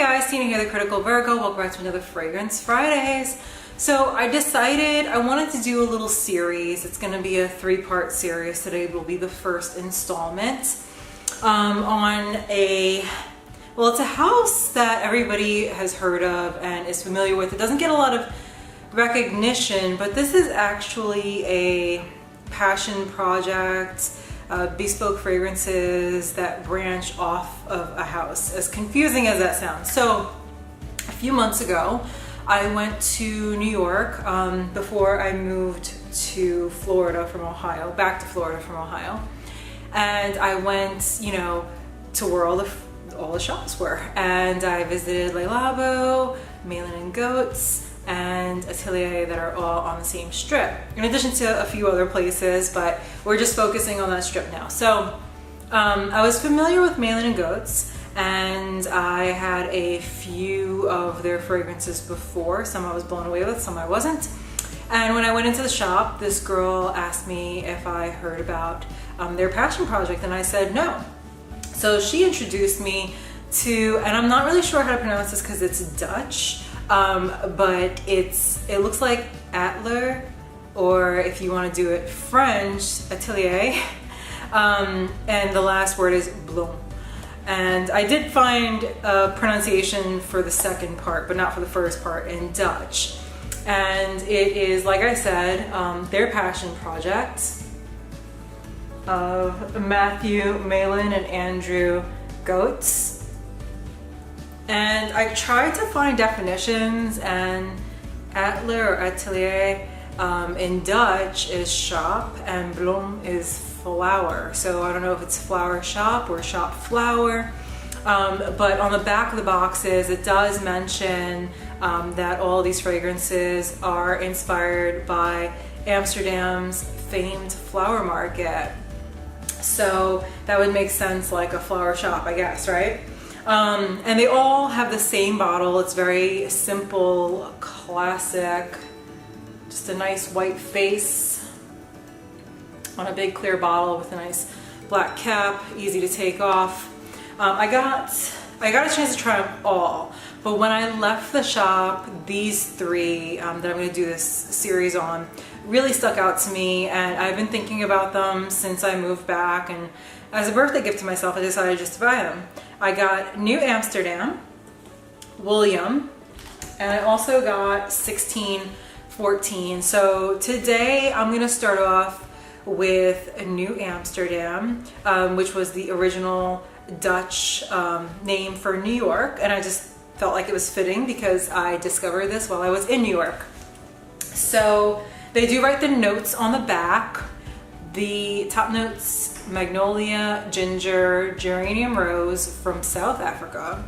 guys, Tina here, the Critical Virgo. Welcome back to another Fragrance Fridays. So I decided I wanted to do a little series. It's going to be a 3-part series. Today will be the first installment on it's a house that everybody has heard of and is familiar with. It doesn't get a lot of recognition, but this is actually a passion project. Bespoke fragrances that branch off of a house, as confusing as that sounds. So a few months ago I went to New York before I moved to Florida from Ohio, back to Florida from Ohio, and I went, to where all the shops were, and I visited Le Labo, Malin & Goats, and Atelier that are all on the same strip, in addition to a few other places, but we're just focusing on that strip now. So I was familiar with Malin & Goats, and I had a few of their fragrances before. Some I was blown away with, some I wasn't. And when I went into the shop, this girl asked me if I heard about their passion project, and I said no. So she introduced me to, and I'm not really sure how to pronounce this because it's Dutch, but it looks like Atelier, or if you want to do it French, Atelier, and the last word is Bloem. And I did find a pronunciation for the second part, but not for the first part, in Dutch. And it is, like I said, their passion project of Matthew, Malin, and Andrew Goats. And I tried to find definitions, and Atelier or Atelier in Dutch is shop, and Bloem is flower. So I don't know if it's flower shop or shop flower, but on the back of the boxes it does mention that all these fragrances are inspired by Amsterdam's famed flower market. So that would make sense, like a flower shop, I guess, right? And they all have the same bottle. It's very simple, classic, just a nice white face on a big clear bottle with a nice black cap, easy to take off. I got a chance to try them all, but when I left the shop, these three that I'm going to do this series on really stuck out to me, and I've been thinking about them since I moved back, and as a birthday gift to myself, I decided just to buy them. I got Nieuw Amsterdam, William, and I also got 1614. So today I'm going to start off with Nieuw Amsterdam, which was the original Dutch name for New York, and I just felt like it was fitting because I discovered this while I was in New York. So they do write the notes on the back. The top notes: magnolia, ginger, geranium rose from South Africa,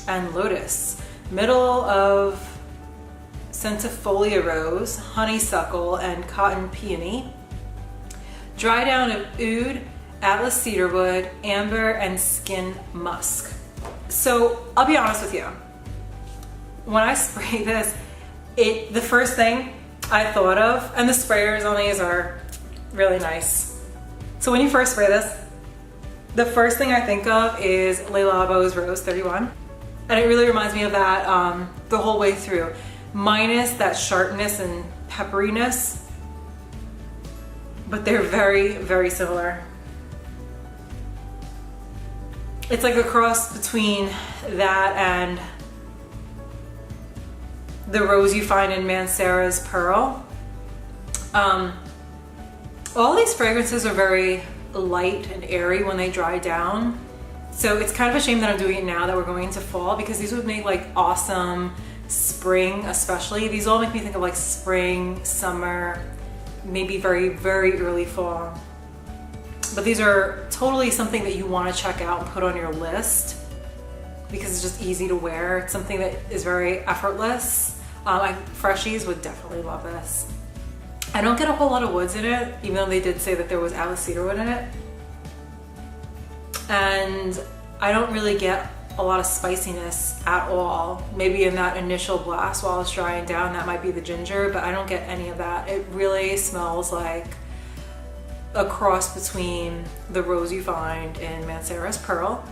and lotus. Middle of centifolia rose, honeysuckle, and cotton peony. Dry down of oud, atlas cedarwood, amber, and skin musk. So I'll be honest with you, when I spray this, the first thing I thought of, and the sprayers on these are really nice. So when you first spray this, the first thing I think of is Le Labo's Rose 31. And it really reminds me of that the whole way through, minus that sharpness and pepperiness, but they're very, very similar. It's like a cross between that and the rose you find in Mancera's Pearl. All these fragrances are very light and airy when they dry down. So it's kind of a shame that I'm doing it now that we're going into fall, because these would make like awesome spring, especially. These all make me think of like spring, summer, maybe very, very early fall. But these are totally something that you want to check out and put on your list because it's just easy to wear. It's something that is very effortless. Freshies would definitely love this. I don't get a whole lot of woods in it, even though they did say that there was atlas cedarwood in it. And I don't really get a lot of spiciness at all. Maybe in that initial blast while it's drying down, that might be the ginger, but I don't get any of that. It really smells like a cross between the rose you find in Mancera's Pearl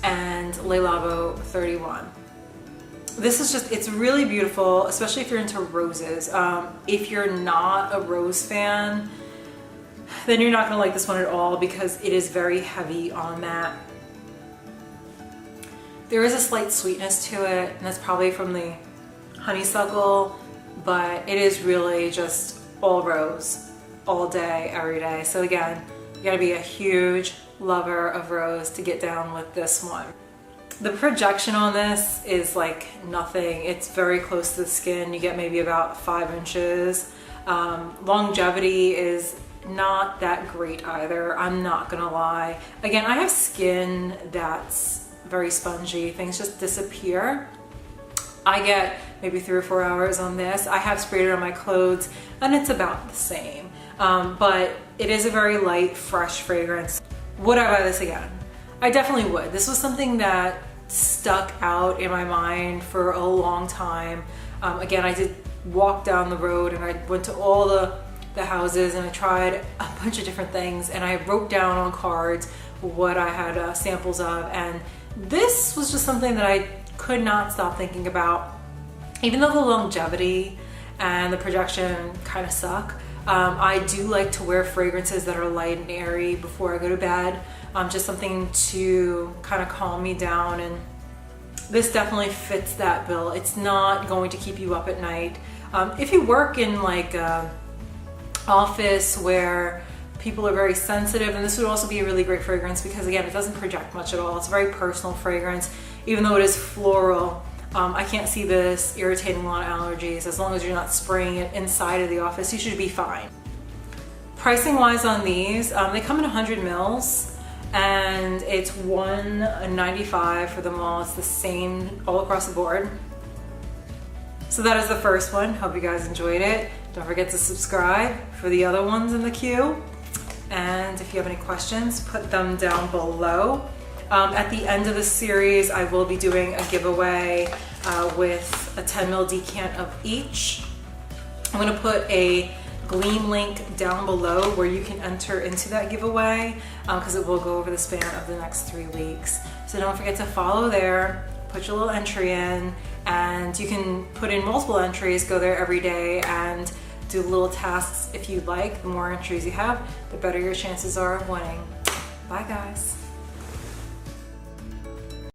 and Le Labo 31. This is just, it's really beautiful, especially if you're into roses. If you're not a rose fan, then you're not gonna like this one at all because it is very heavy on that. There is a slight sweetness to it, and that's probably from the honeysuckle, but it is really just all rose, all day, every day. So again, you gotta be a huge lover of rose to get down with this one. The projection on this is like nothing. It's very close to the skin. You get maybe about 5 inches. Longevity is not that great either, I'm not gonna lie. Again, I have skin that's very spongy. Things just disappear. I get maybe 3 or 4 hours on this. I have sprayed it on my clothes and it's about the same. But it is a very light, fresh fragrance. Would I buy this again? I definitely would. This was something that stuck out in my mind for a long time. Again, I did walk down the road and I went to all the houses and I tried a bunch of different things and I wrote down on cards what I had samples of, and this was just something that I could not stop thinking about. Even though the longevity and the projection kind of suck, I do like to wear fragrances that are light and airy before I go to bed. Just something to kind of calm me down, and this definitely fits that bill. It's not going to keep you up at night. If you work in like a office where people are very sensitive, and this would also be a really great fragrance because again, it doesn't project much at all. It's a very personal fragrance, even though it is floral. I can't see this irritating a lot of allergies. As long as you're not spraying it inside of the office, you should be fine. Pricing wise on these, they come in 100 mils and it's $195 for them all. It's the same all across the board. So that is the first one. Hope you guys enjoyed it. Don't forget to subscribe for the other ones in the queue. And if you have any questions, put them down below. At the end of the series, I will be doing a giveaway with a 10 ml decant of each. I'm gonna put a Gleam link down below where you can enter into that giveaway because it will go over the span of the next 3 weeks. So don't forget to follow there, put your little entry in, and you can put in multiple entries, go there every day and do little tasks if you'd like. The more entries you have, the better your chances are of winning. Bye guys.